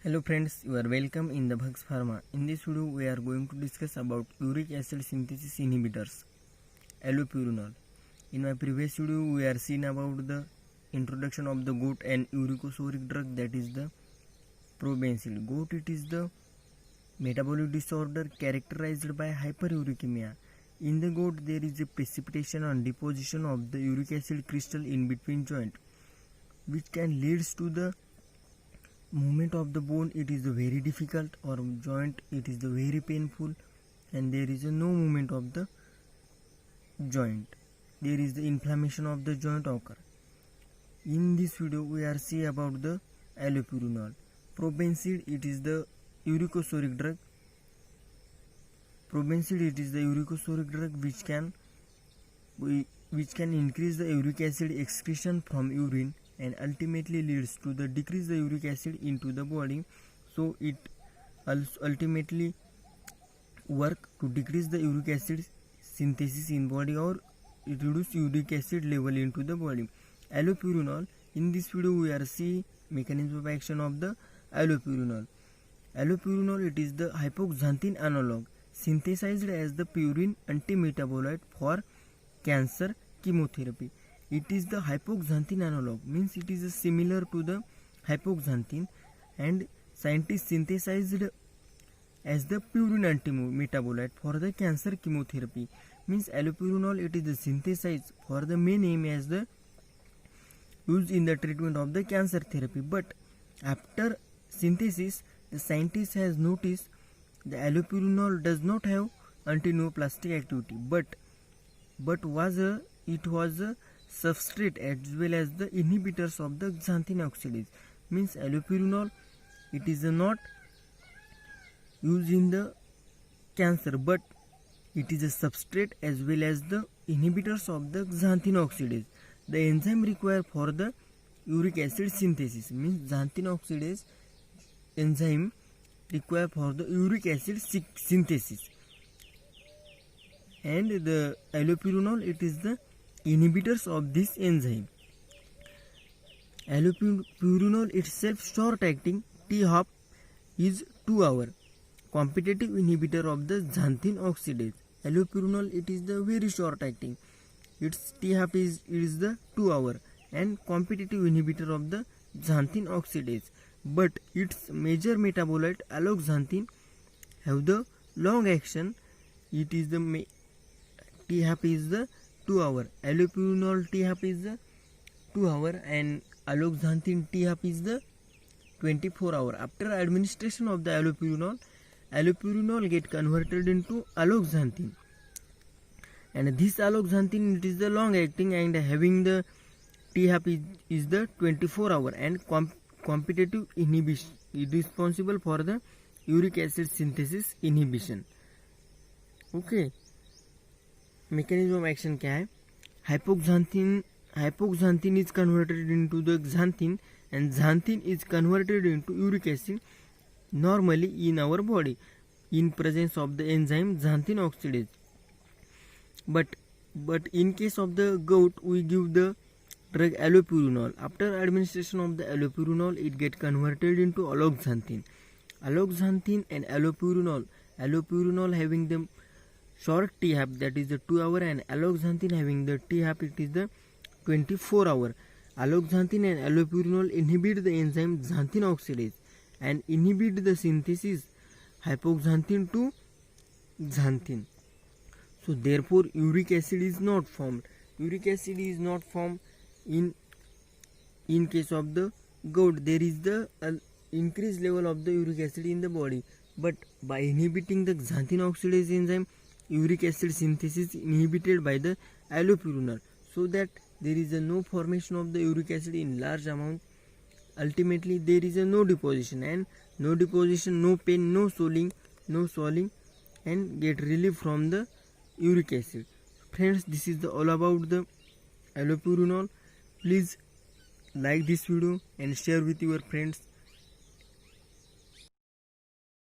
Hello friends, you are welcome in the Bhugs Pharma. In this video, we are going to discuss about uric acid synthesis inhibitors, allopurinol. In my previous video, we are seen about the introduction of the goat and uricosuric drug, that is the probenecid. Goat, it is the metabolic disorder characterized by hyperuricemia. In the goat, there is a precipitation and deposition of the uric acid crystal in between joint, which can lead to the movement of the bone. It is very difficult, or joint, it is very painful, and there is no movement of the joint. There is the inflammation of the joint occur. In this video, we are see about the allopurinol. Probenecid, it is the uricosuric drug. Probenecid, it is the uricosuric drug which can increase the uric acid excretion from urine and ultimately leads to the decrease the uric acid into the body. So it ultimately work to decrease the uric acid synthesis in body, or it reduce uric acid level into the body. Allopurinol, in this video we are see mechanism of action of the allopurinol. Allopurinol, it is the hypoxanthine analog synthesized as the purine antimetabolite for cancer chemotherapy. It is the hypoxanthine analog, means it is similar to the hypoxanthine, and scientists synthesized as the purine antimetabolite for the cancer chemotherapy. Means allopurinol, it is synthesized for the main aim as the used in the treatment of the cancer therapy. But after synthesis, the scientist has noticed the allopurinol does not have antineoplastic activity, but it was a substrate as well as the inhibitors of the xanthine oxidase. Means allopurinol, it is not used in the cancer, but it is a substrate as well as the inhibitors of the xanthine oxidase, the enzyme required for the uric acid synthesis. Means xanthine oxidase enzyme required for the uric acid synthesis, and the allopurinol, it is the inhibitors of this enzyme. Allopurinol itself short acting, T-half is 2 hour, competitive inhibitor of the xanthine oxidase. Allopurinol, it is the very short acting, its T-half is the 2 hour and competitive inhibitor of the xanthine oxidase. But its major metabolite alloxanthine have the long action. It is the T-half is the 2 hour. Allopurinol T-half is the 2 hour and alloxanthine T-half is the 24 hour. After administration of the allopurinol get converted into alloxanthine, and this alloxanthine, it is the long acting and having the T-half is the 24 hour and competitive inhibition, is responsible for the uric acid synthesis inhibition. Okay, mechanism of action क्या है? Hypoxanthine is converted into the xanthine, and xanthine is converted into uric acid normally in our body in presence of the enzyme xanthine oxidase. But in case of the goat, we give the drug allopurinol. After administration of the allopurinol, it get converted into alloxanthine and allopurinol having the short T-half, that is the 2 hour, and alloxanthine having the T-half, it is the 24 hour. Alloxanthine and allopurinol inhibit the enzyme xanthine oxidase and inhibit the synthesis hypoxanthine to xanthine. So therefore uric acid is not formed. Uric acid is not formed in case of the goat. There is the increased level of the uric acid in the body, but by inhibiting the xanthine oxidase enzyme, uric acid synthesis inhibited by the allopurinol, so that there is no formation of the uric acid in large amount. Ultimately there is no deposition, and no deposition, no pain, no swelling, and get relief from the uric acid. Friends, this is all about the allopurinol. Please like this video and share with your friends.